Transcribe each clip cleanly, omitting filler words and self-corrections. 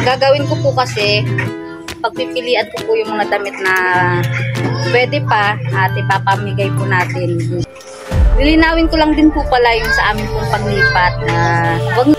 gagawin ko po kasi, pagpipilian ko po yung mga damit na pwede pa at ipapamigay po natin. Lilinawin ko lang din po pala yung sa amin pong paglipat na wag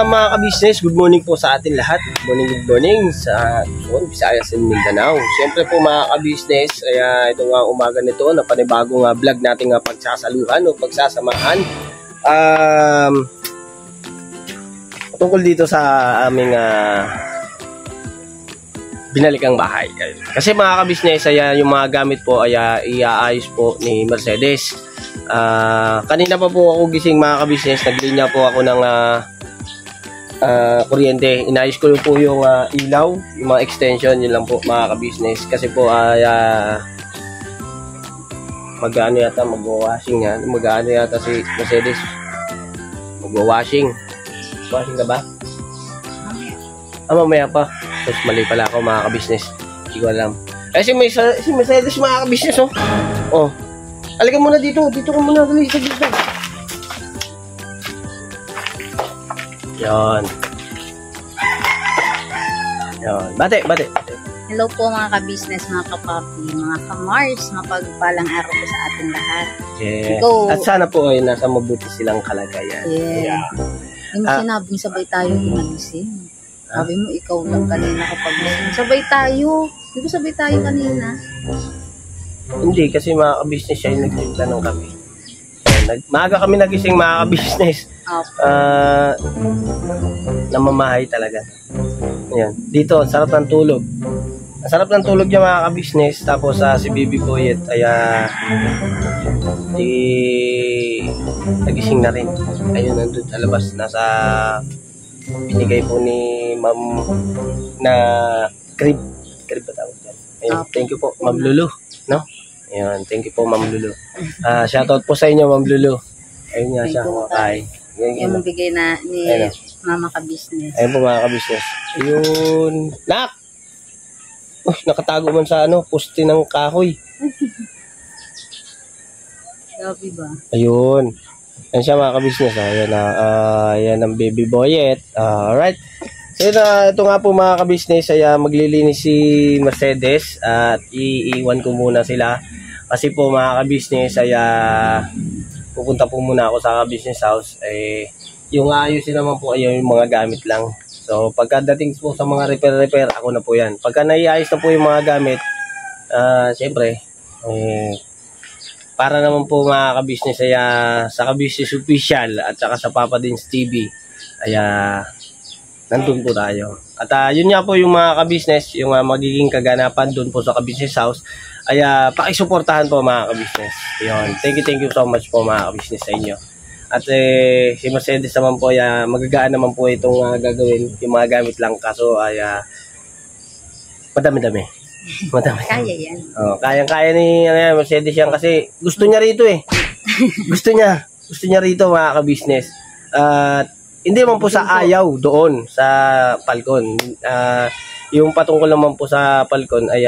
mga ka-business, good morning po sa atin lahat. Good morning sa Luzon, Visayas and Mindanao. Siyempre po mga ka-business, ito nga umaga nito na panibagong vlog natin nga pagsasaluhan o pagsasamahan. Tungkol dito sa aming binalikang bahay. Kasi mga ka-business, yung mga gamit po ay iaayos po ni Mercedes. Kanina pa po ako gising mga ka-business, naglinya po ako ng kuryente. Inayos ko po yung ilaw, yung mga extension, yun lang po mga ka-business. Kasi po mag-ano yata, mag-washing yan. Mag-ano yata si Mercedes, mag-washing. Washing ka ba? Mamaya pa. Tapos mali pala ako mga ka-business, hindi ko alam. Si Mercedes mga ka-business, oh. Halika muna dito ka muna, dali sa dito. Yan. Bate. Hello po mga ka-business, mga kapapi, mga ka-Mars, mapagpalang araw po sa ating lahat. Yeah. At sana po ay nasa mabuti silang kalagayan. Yeah. Yung sinabing sabay tayo nagising. Sabi mo, ikaw lang kanina kapag gising. Sabay tayo. Di ba sabay tayo kanina? Hindi, kasi mga ka-business siya yung nagtimpla ng kape. Maaga kami nagising mga ka-business. Namamahay talaga. Ayan. Dito, ang sarap ng tulog. Ang sarap ng tulog niya mga ka-business. Tapos si Baby Boyet ay nagising na rin. Ayun, nandun sa labas. Nasa binigay po ni Ma'am na crib. Crib ba tawag yan? Ayun, thank you po Ma'am Lulu. No? Ayun, thank you po Ma'am Lulu. Shoutout po sa inyo Ma'am Lulu. Ayun nga siya, kumakain. Yung bigay na ni Mama ka-business. Ayun po mga ka-business. Ayun. Nak! Nakatago man sa poste ng kahoy. Gabi ba? Ayun. Yan siya mga ka-business. Ayan ang Baby Boyet. Alright. So ito nga po mga ka-business ay maglilinis si Mercedes at iiwan ko muna sila. Kasi po mga ka-business ay pupunta po muna ako sa ka-business house. Yung ayusin naman po ay yung mga gamit lang. So pagkadating po sa mga repair, ako na po yan. Pagka naiayos na po yung mga gamit, syempre, para naman po mga ka-business ay sa ka-business official at saka sa Papa Dins TV ay nandun po tayo. At yun nga po yung mga ka-business, yung magiging kaganapan dun po sa ka-business house ay pakisuportahan po mga ka-business. Yun. Thank you so much po mga ka-business sa inyo. At si Mercedes naman po ay magagaan naman po itong gagawin, yung mga gamit lang, kaso ay madami. Kaya yan. Kayang-kaya ni Mercedes yan kasi gusto niya rito gusto niya rito mga ka-business. Hindi naman po sa ayaw doon sa Falcon. Yung patungkol naman po sa Falcon ay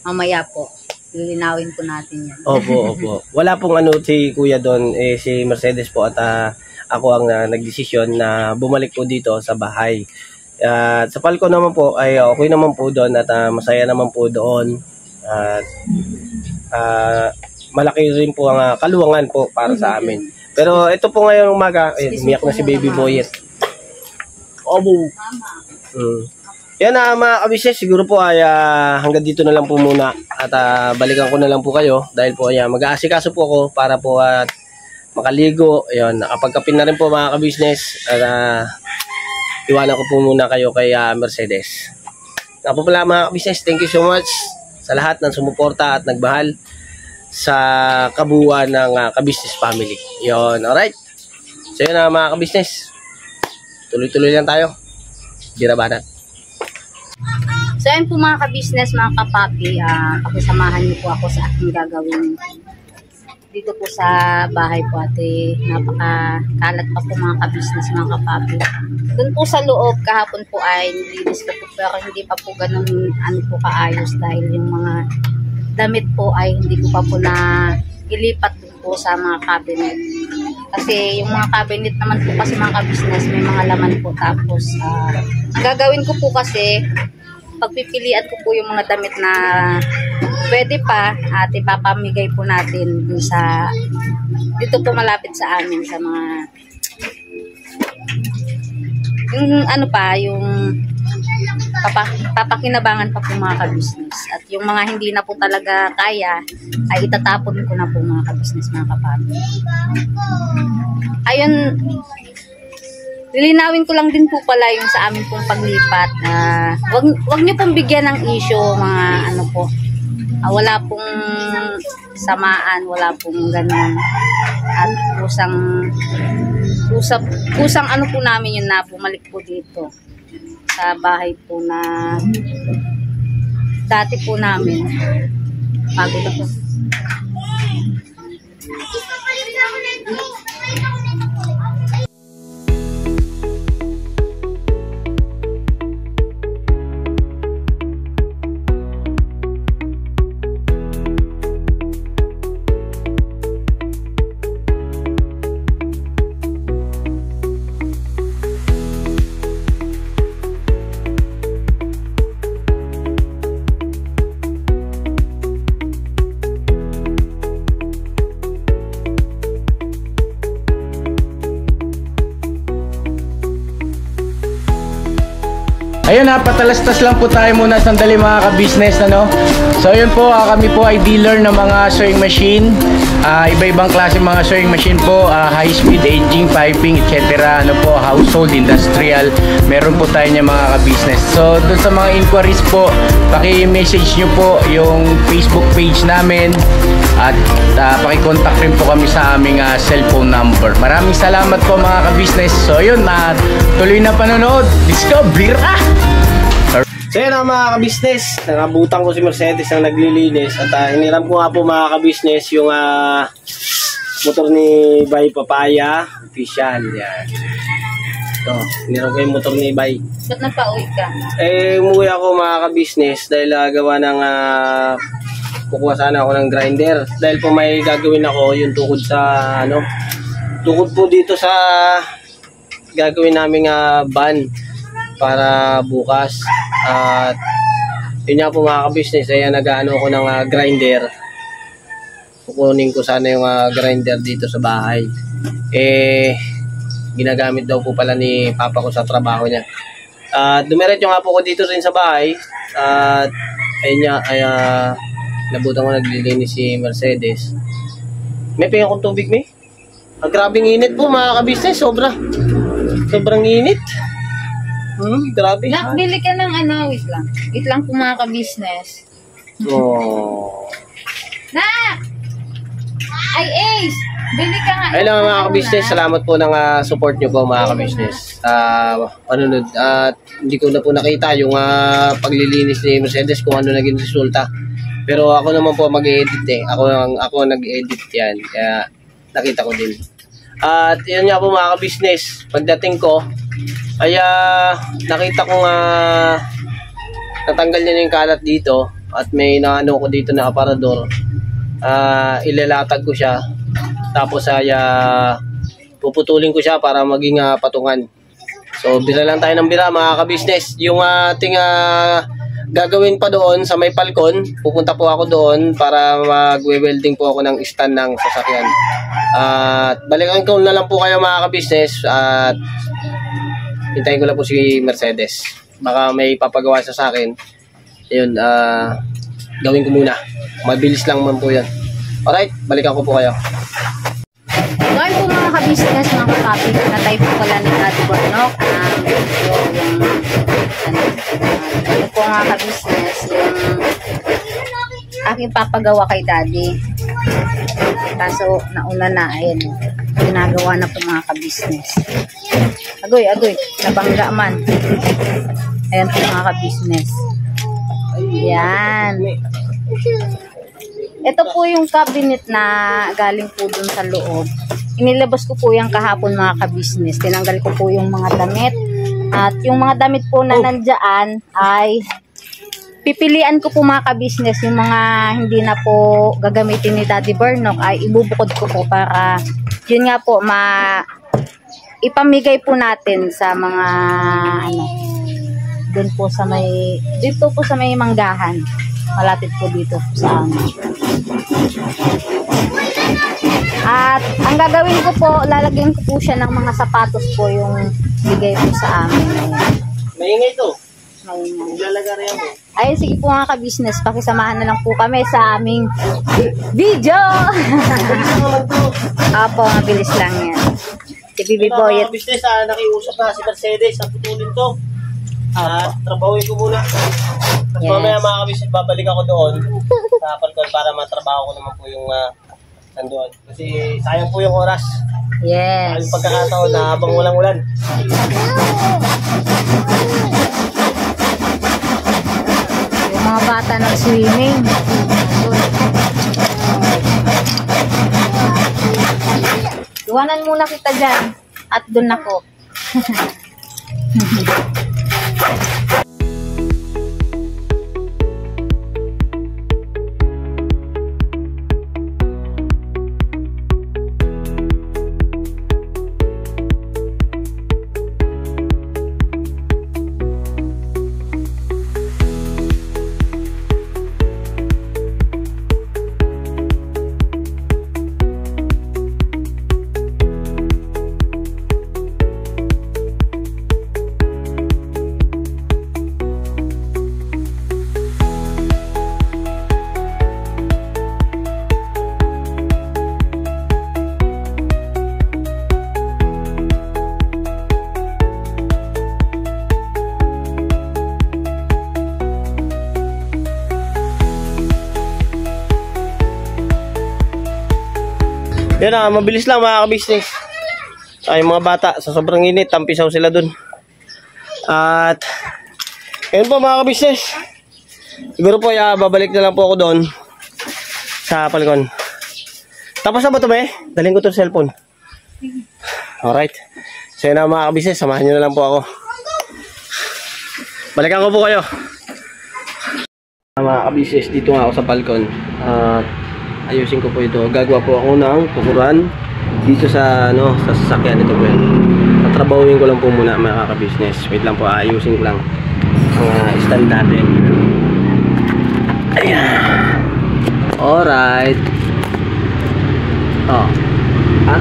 mamaya po. Lilinawin po natin yan. Opo. Wala pong si Kuya doon, si Mercedes po at ako ang nagdesisyon na bumalik po dito sa bahay. Sa Falcon naman po ay okay naman po doon at masaya naman po doon. Malaki rin po ang kaluwangan po para sa amin. Pero ito po ngayong umaga, umiyak na si Baby Boyet. Obo. Yan mga ka-business, siguro po ay hanggang dito na lang po muna at balikan ko na lang po kayo dahil po mag-aasikaso po ako para po makaligo. Ayun, nakapagkapin na rin po mga ka-business at iwanan ko po muna kayo kay Mercedes. Nga po pala mga ka-business, thank you so much sa lahat ng sumuporta at nagmahal sa kabuuan ng ka-business family. Yun, alright. So yun mga ka-business. tuloy-tuloy lang tayo. Birabanat. So ayun po mga ka-business, mga kapapi, pakisamahan niyo po ako sa aking gagawin dito po sa bahay po ate. Napakakalat pa po mga ka-business, mga kapapi. Doon po sa loob, kahapon po ay nilinis ko po, pero hindi pa po ganun po kaayos dahil yung mga damit po ay hindi ko pa po na ilipat doon po sa mga cabinet. Kasi yung mga cabinet naman po kasi mga ka-business, may mga laman po. Tapos, ang gagawin ko po kasi, pagpipilian ko po yung mga damit na pwede pa at ipapamigay po natin dito po malapit sa amin sa mga yung papakinabangan pa po mga ka-business. At yung mga hindi na po talaga kaya ay itatapon ko na po mga ka-business, mga kapatid. Ayun, lilinawin ko lang din po pala yung sa amin pong paglipat. Wag niyo pong bigyan ng issue mga wala pong samaan, wala pong ganun. At kusang ano po namin yun na bumalik po dito sa bahay po na dati po namin. Pagod ako. Ayun ha, patalastas lang po tayo muna sandali mga ka-business, ano? So ayun po, kami po ay dealer ng mga sewing machine. Iba-ibang klase mga sewing machine po, high speed, aging, piping, etc. Ano po, household, industrial. Meron po tayo niya mga ka-business. So doon sa mga inquiries po, paki-message nyo po yung Facebook page namin. At paki-contact rin po kami sa aming cellphone number. Maraming salamat po mga ka-business. So ayun, tuloy na panonood. Let's go, bira! So yun mga ka-business, nakabutan ko si Mercedes ang naglilinis at hiniram ko nga po mga ka-business yung motor ni Bay Papaya official. Yan. Ito, hiniram ko yung motor ni Bay. Ba't nagpa-uwi ka? Umuwi ako mga ka-business dahil gawa ng kukuha sana ako ng grinder. Dahil po may gagawin ako yung tukod sa tukod po dito sa gagawin naming van para bukas. At yun nga po mga ka-business, ay nag-ano ko ng grinder. Kukunin ko sana yung grinder dito sa bahay. Ginagamit daw po pala ni papa ko sa trabaho niya. Dumiretso nga po ko dito rin sa bahay. At ayun nga, nabutan ko naglilinis si Mercedes. May pinga kong tubig, may? Grabing init po mga ka-business, sobrang init. Grabe. Bili ka ng wait lang. Wait lang po mga ka-business. Oh. Na! Ay, Ace! Bili ka nga. Ayun lang mga ka-business, salamat po ng support nyo po mga ka-business. Panunod. At hindi ko na po nakita yung paglilinis ni Mercedes kung ano naging resulta. Pero ako naman po mag-edit Ako nag-edit yan. Kaya nakita ko din. At yun nga po mga ka-business, pagdating ko, ay nakita ko natanggal niya yung kalat dito at may naano ko dito na aparador. Ilalatag ko siya tapos ay puputulin ko siya para maging patungan. So bira lang tayo ng bira mga ka-business. Yung ating gagawin pa doon sa may palkon, pupunta po ako doon para mag-welding po ako ng stand ng sasakyan. At balikan ko na lang po kayo mga ka-business at hintayin ko lang po si Mercedes. Baka may papagawa siya sa akin. Ayun, gawin ko muna. Mabilis lang man po yan. Alright, balikan ko po kayo. Ngayon po mga ka-business, mga kapatid, na-type po pala ni Ate Bornok. Ito po mga ka-business, yung aking papagawa kay Daddy. Kaso, nauna na, ayan. ginagawa na po mga ka-business. Agoy, nabangga man. Ayan po mga ka-business. Yan. Ito po yung cabinet na galing po dun sa loob. Inilabas ko po yung kahapon mga ka-business. Tinanggal ko po yung mga damit. At yung mga damit po na nandyan ay pipilian ko po mga ka-business. Yung mga hindi na po gagamitin ni Daddy Bernok ay ibubukod ko po para yun nga po ipamigay po natin sa mga dun po sa may manggahan. Malapit po dito sa amin. At ang gagawin ko po, lalagyan ko po siya ng mga sapatos po yung bigay po sa amin. Maingay to. Maingay. Lalagarihan mo. Ayun, sige po mga ka-business, pakisamahan na lang po kami sa aming video. Opo, mabilis lang yan. Si Bibi Boyet. Mga business, nakiusap na si Mercedes sa putulin to. At trabawin ko muna. Tapos mamaya mga ka-business, babalik ako doon sa Falcon para matrabaho ko naman po yung nandoon. Kasi sayang po yung oras. Yes. Ang pagkakataon na habang walang ulan. Yung mga bata nag-swimming. Iwanan muna kita dyan. At doon ako. Yan mabilis lang mga ka-business. Ay mga bata, sa sobrang init, tampisaw sila dun. At, yun po mga ka-business. Siguro po, babalik na lang po ako doon sa Falcon. Tapos na ba ito, be? Dalhin ko ito sa cellphone. Alright. So yun mga ka-business, samahan nyo na lang po ako. Balikan ko po kayo. Mga ka-business, dito nga ako sa Falcon. At, ayusin ko po ito. Gagawa po ako ng tukuran dito sa sa sasakyan ito po. Tatrabawin ko lang po muna mga ka-business. Wait lang po, ayusin ko lang ang stand natin. Ayan. Alright. Oh. Ha?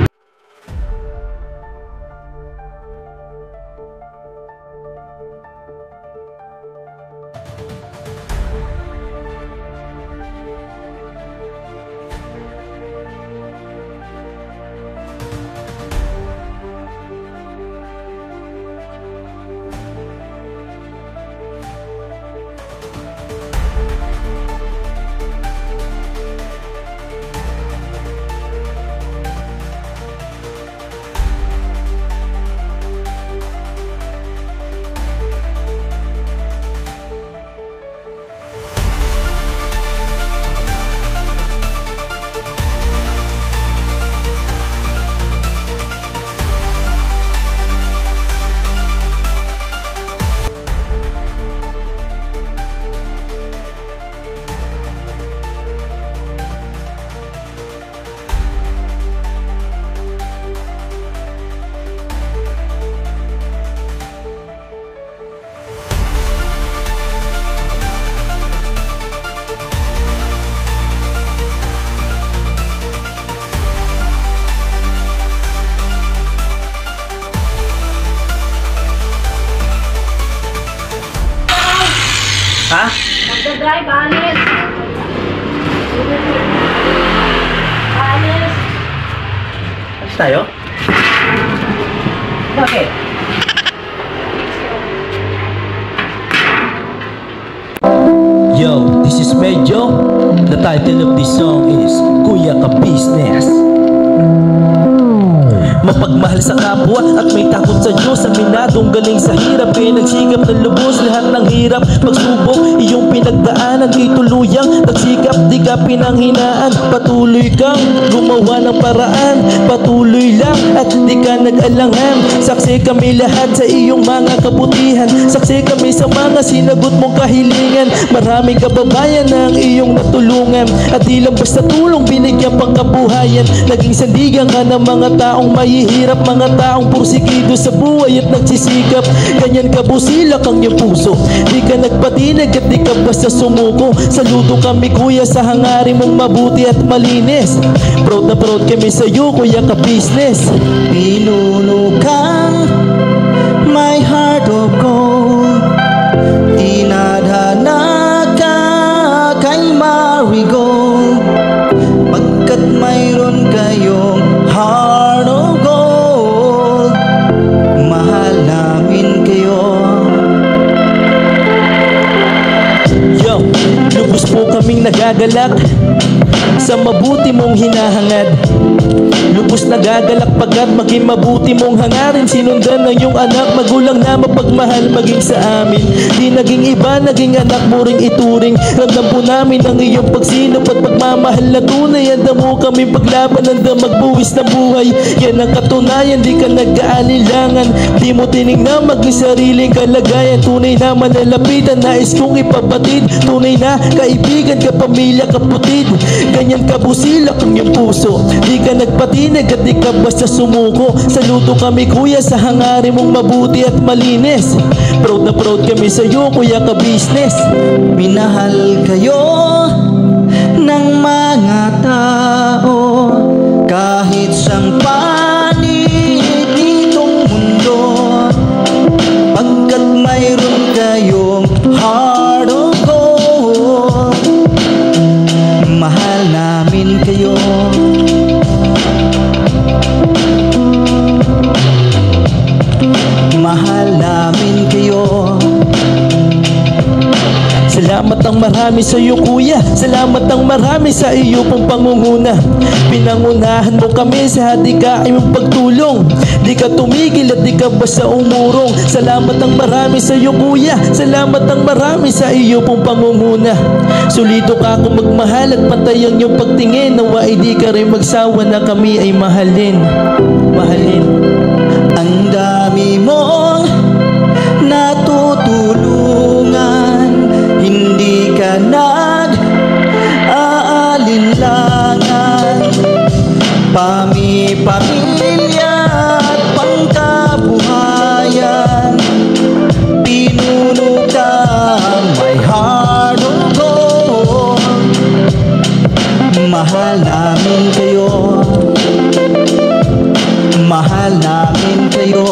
Ha? Magdadrive, alis. Alis. Alis tayo? Bakit? Yo, this is Medyo. The title of this song is Kuya Ka Business. mapagmahal sa kapwa at may takot sa Diyos. Aminadong galing sa hirap, kaya nagsikap na lubos lahat ng hirap. Pagsubok, iyong pinagdaanan, di tuluyang nagsikap, di ka pinanghinaan. Patuloy kang gumawa ng paraan, patuloy lang at di ka nag-alangan. Saksi kami lahat sa iyong mga kabutihan, saksi kami sa mga sinagot mong kahilingan. Maraming kababayan na ang iyong natulungan, at di lang basta tulong, binigyan pang kabuhayan. Naging sandigan ka ng mga taong mahihirap, mga taong pursigido sa buhay at nagsisikap. Ganyan kabusilak ang iyong puso, di ka nagpatinag at di ka basta sumuko. Saludo kami kuya sa hangarin mong mabuti at malinis. Proud na proud kami sa iyo kuya ka-business. Inulukan my heart of gold, tinadhana ka kay marigold, pagkat mayroon kayong heart of gold, mahal namin kayo. Yo, lubos po kaming nagagalak sa mabuti mong hinahangad. Lubos nagagalak pagkat maging mabuti mong hangarin. Sinundan ng iyong anak, magulang na mapagmahal maging sa amin. Di naging iba, naging anak mo ring ituring. Ramdam po namin ang iyong pagsinop at pagmamahal na tunay. Handa mo kami paglaban, handa magbuwis ng buhay. Yan ang katunayan, di ka nag-aalilangan. Di mo tinignan maging sariling kalagayan. Tunay na manalapitan, nais kong ipabatid. Tunay na kaibigan, kapamilya, kaputid. Ganyan kabusilak ang iyong puso, di ka nagpatinag at di ka basta sumuko. Saludo kami kuya sa hangarin mong mabuti at malinis. Proud na proud kami sa iyo kuya ka-business. Minahal kayo ng mga tao kahit sang panig ditong mundo, pagkat mayroon kayong heart of gold, mahal namin kayo. Mahal namin kayo. Salamat ang marami sa iyo kuya, salamat ang marami sa iyo pong pangunguna. Pinangunahan mo kami sa hadikain mong pagtulong, di ka tumigil at di ka basta umurong. Salamat ang marami sa iyo kuya, salamat ang marami sa iyo pong pangunguna. Solido ka kung magmahal at pantay ang iyong pagtingin. Nawa ay di ka rin magsawa na kami ay mahalin. Mahalin. Ang dami mong natutulungan, hindi ka nag-aalinlangan. Pamilya at pangkabuhayan, pinuno ka my heart of gold, mahal namin kayo. Mahal namin kayo.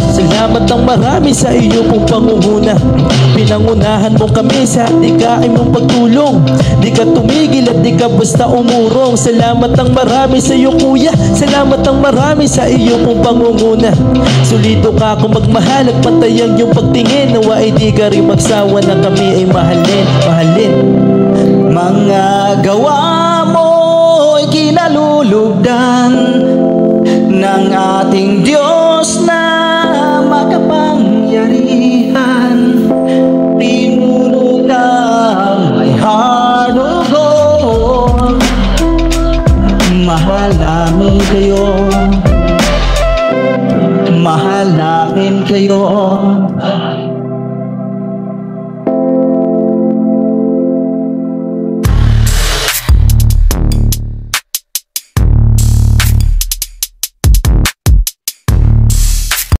Salamat ang marami sa iyo pong pangunguna. Pinangunahan mo kami sa hadikain mong pagtulong, di ka tumigil at di ka basta umurong. Salamat ang marami sa iyo kuya, salamat ang marami sa iyo pong pangunguna. Solido ka kung magmahal at pantay ang iyong pagtingin. Nawa ay di ka rin magsawa na kami ay mahalin. Mahalin. Mga gawa mo ay kinalulugdan ng ating Diyos na makapangyarihan. Pinuno ka my heart of gold, mahal namin kayo. Mahal namin kayo.